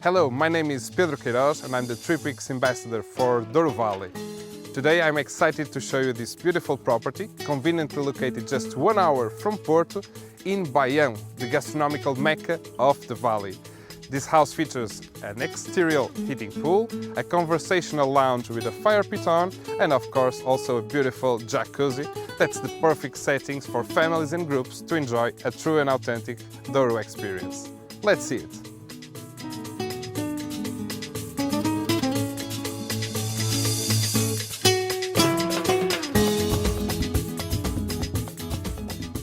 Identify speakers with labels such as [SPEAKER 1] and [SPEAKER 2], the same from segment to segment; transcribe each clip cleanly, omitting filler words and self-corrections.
[SPEAKER 1] Hello, my name is Pedro Queiroz and I'm the Tripwix ambassador for Douro Valley. Today I'm excited to show you this beautiful property, conveniently located just 1 hour from Porto in Baião, the gastronomical mecca of the valley. This house features an exterior heating pool, a conversational lounge with a fire pit on, and of course also a beautiful jacuzzi. That's the perfect settings for families and groups to enjoy a true and authentic Douro experience. Let's see it.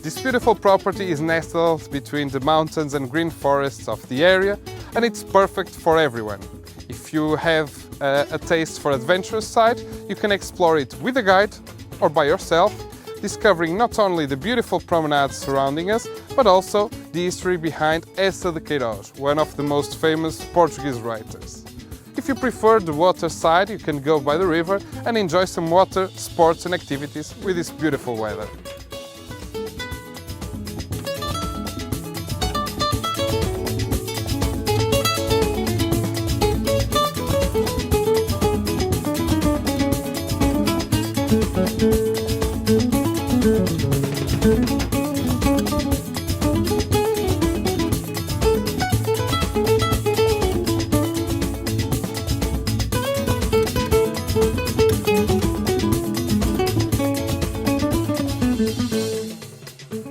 [SPEAKER 1] This beautiful property is nestled between the mountains and green forests of the area, and it's perfect for everyone. If you have a taste for adventurous side, you can explore it with a guide or by yourself, discovering not only the beautiful promenades surrounding us, but also the history behind Essa de Queiroz, one of the most famous Portuguese writers. If you prefer the water side, you can go by the river and enjoy some water sports and activities with this beautiful weather.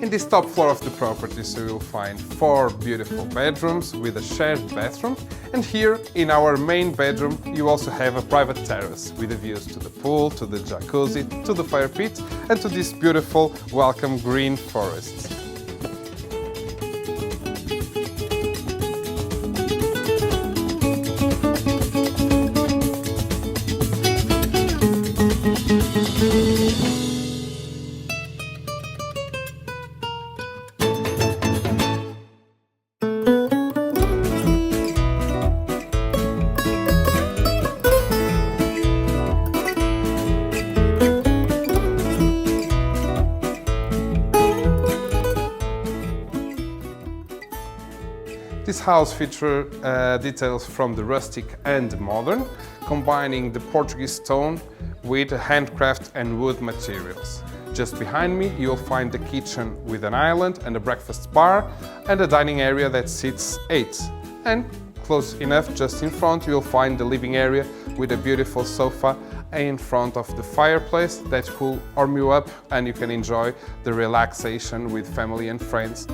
[SPEAKER 1] In this top floor of the property, so you'll find 4 beautiful bedrooms with a shared bathroom, and here in our main bedroom you also have a private terrace with the views to the pool, to the jacuzzi, to the fire pit and to this beautiful welcome green forest. This house features details from the rustic and the modern, combining the Portuguese stone with handcraft and wood materials. Just behind me you'll find the kitchen with an island and a breakfast bar and a dining area that seats 8. And close enough, just in front, you'll find the living area with a beautiful sofa in front of the fireplace that will warm you up and you can enjoy the relaxation with family and friends.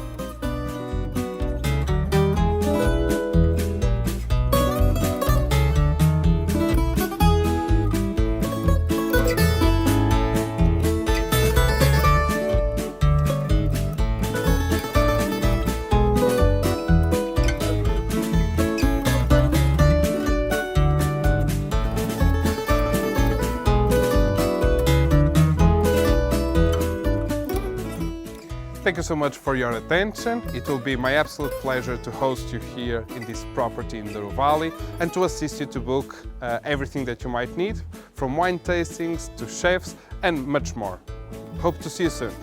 [SPEAKER 1] Thank you so much for your attention. It will be my absolute pleasure to host you here in this property in Douro Valley and to assist you to book everything that you might need, from wine tastings to chefs and much more. Hope to see you soon.